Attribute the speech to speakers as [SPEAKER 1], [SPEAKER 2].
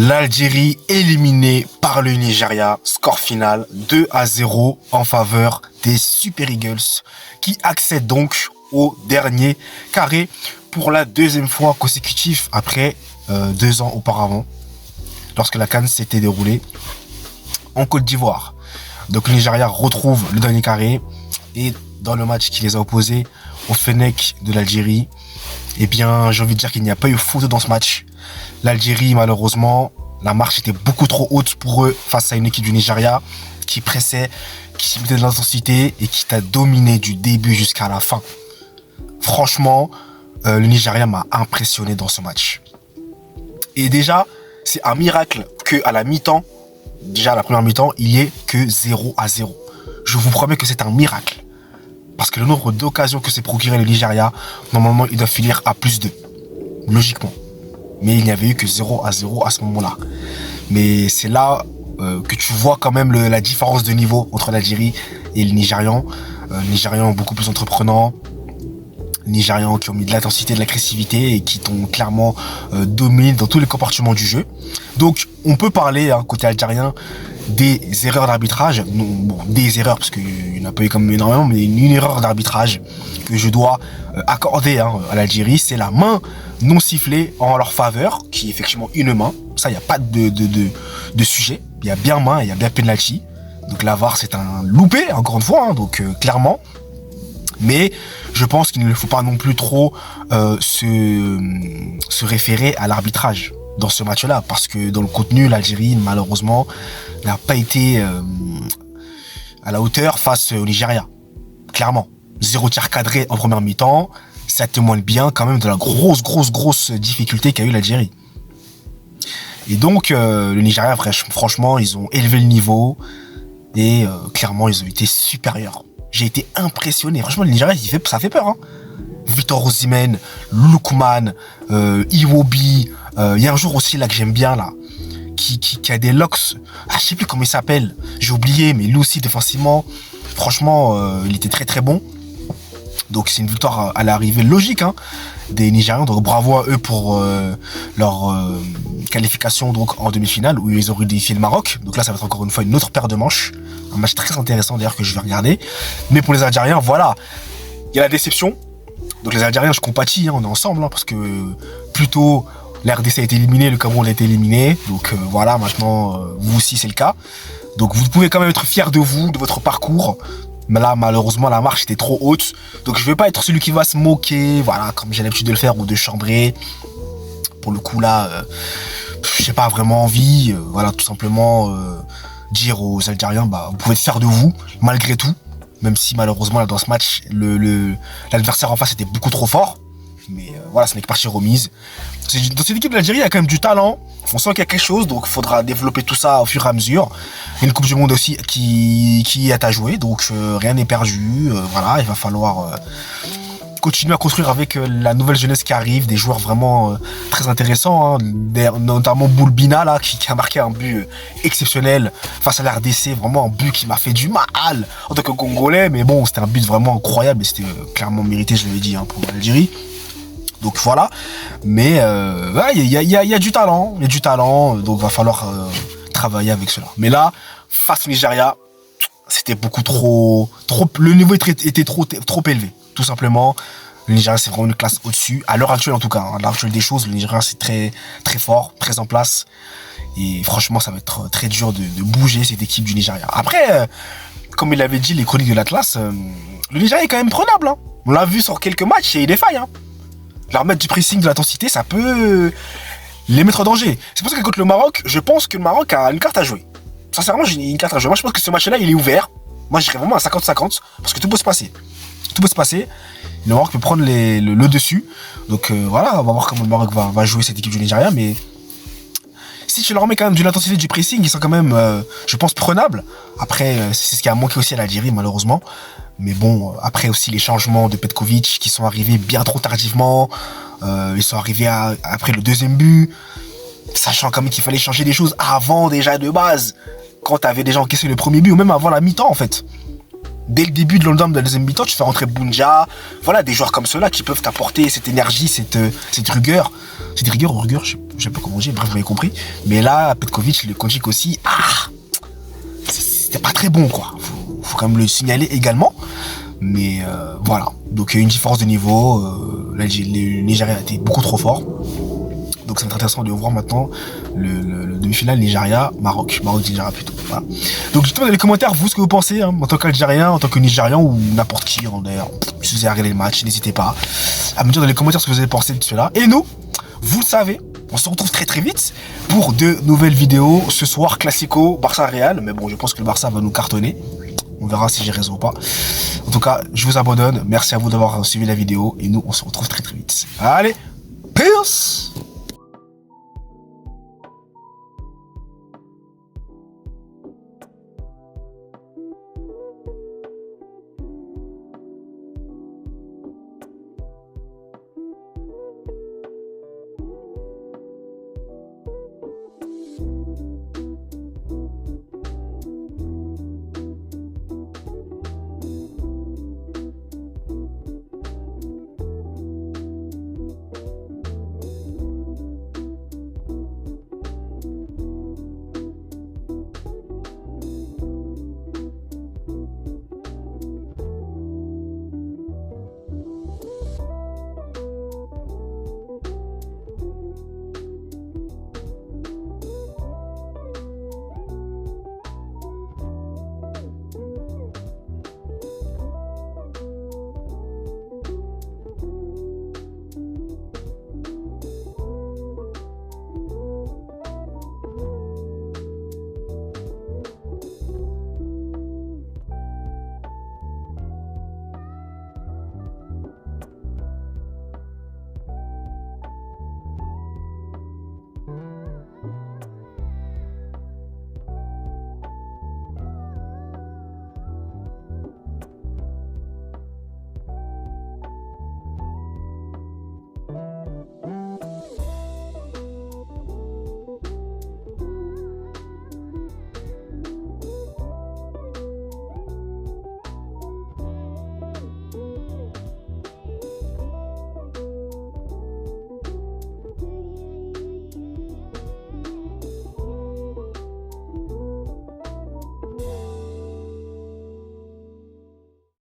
[SPEAKER 1] L'Algérie éliminée par le Nigeria, score final 2-0 en faveur des Super Eagles qui accèdent donc au dernier carré pour la deuxième fois consécutive après 2 ans auparavant, lorsque la CAN s'était déroulée en Côte d'Ivoire. Donc le Nigeria retrouve le dernier carré et dans le match qui les a opposés au Fennec de l'Algérie, eh bien j'ai envie de dire qu'il n'y a pas eu faute dans ce match. L'Algérie, malheureusement, la marche était beaucoup trop haute pour eux face à une équipe du Nigeria qui pressait, qui s'y mettait de l'intensité et qui t'a dominé du début jusqu'à la fin. Franchement, le Nigeria m'a impressionné dans ce match. Et déjà, c'est un miracle qu'à la mi-temps, déjà à la première mi-temps, il n'y ait que 0-0. Je vous promets que c'est un miracle. Parce que le nombre d'occasions que s'est procuré le Nigeria, normalement, il doit finir à +2. Logiquement. Mais il n'y avait eu que 0-0 à ce moment-là. Mais c'est là que tu vois quand même la différence de niveau entre l'Algérie et le Nigérian. Les Nigérians beaucoup plus entreprenants. Les Nigérians qui ont mis de l'intensité, de l'agressivité et qui t'ont clairement dominé dans tous les compartiments du jeu. Donc on peut parler, côté algérien, des erreurs d'arbitrage. Bon, des erreurs, parce qu'il n'y en a pas eu quand même énormément, mais une erreur d'arbitrage que je dois accorder à l'Algérie, c'est la main non sifflée en leur faveur, qui est effectivement une main. Ça, il n'y a pas de sujet. Il y a bien main et il y a bien penalty. Donc la VAR, c'est un loupé, encore une fois, donc clairement. Mais je pense qu'il ne faut pas non plus trop se référer à l'arbitrage dans ce match-là, parce que dans le contenu, l'Algérie, malheureusement, n'a pas été à la hauteur face au Nigeria. Clairement. 0 tir cadré en première mi-temps, ça témoigne bien quand même de la grosse difficulté qu'a eu l'Algérie. Et donc, le Nigeria, franchement, ils ont élevé le niveau et clairement, ils ont été supérieurs. J'ai été impressionné. Franchement, le Nigeria, ça fait peur. Victor Osimhen, Lookman, Iwobi. Il y a un joueur aussi là que j'aime bien là, qui a des locks. Je sais plus comment il s'appelle. J'ai oublié, mais lui aussi défensivement, franchement, il était très bon. Donc c'est une victoire à l'arrivée logique des Nigérians. Donc bravo à eux pour leur qualification donc en demi-finale où ils ont défié le Maroc. Donc là ça va être encore une fois une autre paire de manches. Un match très intéressant d'ailleurs que je vais regarder. Mais pour les Algériens, voilà, il y a la déception. Donc les Algériens, je compatis, on est ensemble parce que plutôt la RDC a été éliminée, le Cameroun a été éliminé. Donc voilà, maintenant vous aussi c'est le cas. Donc vous pouvez quand même être fiers de vous, de votre parcours. Mais là, malheureusement, la marche était trop haute. Donc, je vais pas être celui qui va se moquer, voilà, comme j'ai l'habitude de le faire, ou de chambrer. Pour le coup, là, j'ai pas vraiment envie. Voilà, tout simplement dire aux Algériens, vous pouvez être fiers de vous, malgré tout. Même si, malheureusement, là, dans ce match, l'adversaire en face était beaucoup trop fort. Mais voilà, ce n'est que partie remise. Dans cette équipe de l'Algérie, il y a quand même du talent. On sent qu'il y a quelque chose, donc il faudra développer tout ça au fur et à mesure. Il y a une Coupe du Monde aussi qui est à jouer, donc rien n'est perdu. Voilà, il va falloir continuer à construire avec la nouvelle jeunesse qui arrive, des joueurs vraiment très intéressants, notamment Boulbina là, qui a marqué un but exceptionnel face à la RDC, vraiment un but qui m'a fait du mal en tant que Congolais, mais bon, c'était un but vraiment incroyable et c'était clairement mérité, je l'avais dit, pour l'Algérie. Donc voilà, mais il y a du talent, donc va falloir travailler avec cela. Mais là, face au Nigeria, c'était beaucoup trop, le niveau était trop élevé, tout simplement. Le Nigeria, c'est vraiment une classe au-dessus, à l'heure actuelle en tout cas. À l'heure actuelle des choses, le Nigeria, c'est très fort, très en place. Et franchement, ça va être très dur de bouger cette équipe du Nigeria. Après, comme il avait dit les chroniques de l'Atlas, le Nigeria est quand même prenable. On l'a vu sur quelques matchs, il y a des failles. Leur mettre du pressing, de l'intensité, ça peut les mettre en danger. C'est pour ça que contre le Maroc, je pense que le Maroc a une carte à jouer. Sincèrement, j'ai une carte à jouer. Moi, je pense que ce match-là, il est ouvert. Moi, j'irais vraiment à 50-50, parce que tout peut se passer. Tout peut se passer. Le Maroc peut prendre le dessus. Donc voilà, on va voir comment le Maroc va jouer cette équipe du Nigeria. Mais si tu leur mets quand même de l'intensité, du pressing, ils sont quand même, je pense, prenables. Après, c'est ce qui a manqué aussi à l'Algérie, malheureusement. Mais bon, après aussi les changements de Petkovic qui sont arrivés bien trop tardivement. Ils sont arrivés après le deuxième but. Sachant quand même qu'il fallait changer des choses avant déjà de base. Quand t'avais déjà encaissé le premier but ou même avant la mi-temps en fait. Dès le début de l'Ondam de la deuxième mi-temps, tu fais rentrer Bounja. Voilà, des joueurs comme ceux-là qui peuvent t'apporter cette énergie, cette rigueur. C'est des rigueur ou rigueur, je sais pas. je sais pas comment dire, bref, vous m'avez compris. Mais là, Petkovic, le Koncic aussi, c'était pas très bon, quoi. Faut quand même le signaler également. Mais voilà, donc il y a une différence de niveau. Le Nigeria a été beaucoup trop fort. Donc ça va être intéressant de voir maintenant le demi-finale Nigeria-Maroc. Maroc-Nigeria plutôt. Voilà. Donc dites-moi dans les commentaires, vous, ce que vous pensez, hein, en tant qu'Algérien, en tant que Nigérian ou n'importe qui, hein, d'ailleurs. Si vous avez regardé le match, n'hésitez pas à me dire dans les commentaires ce que vous avez pensé de cela. Et nous, vous le savez, on se retrouve très très vite pour de nouvelles vidéos. Ce soir, Classico, Barça-Real. Mais bon, je pense que le Barça va nous cartonner. On verra si j'ai raison ou pas. En tout cas, je vous abandonne. Merci à vous d'avoir suivi la vidéo. Et nous, on se retrouve très très vite. Allez, peace!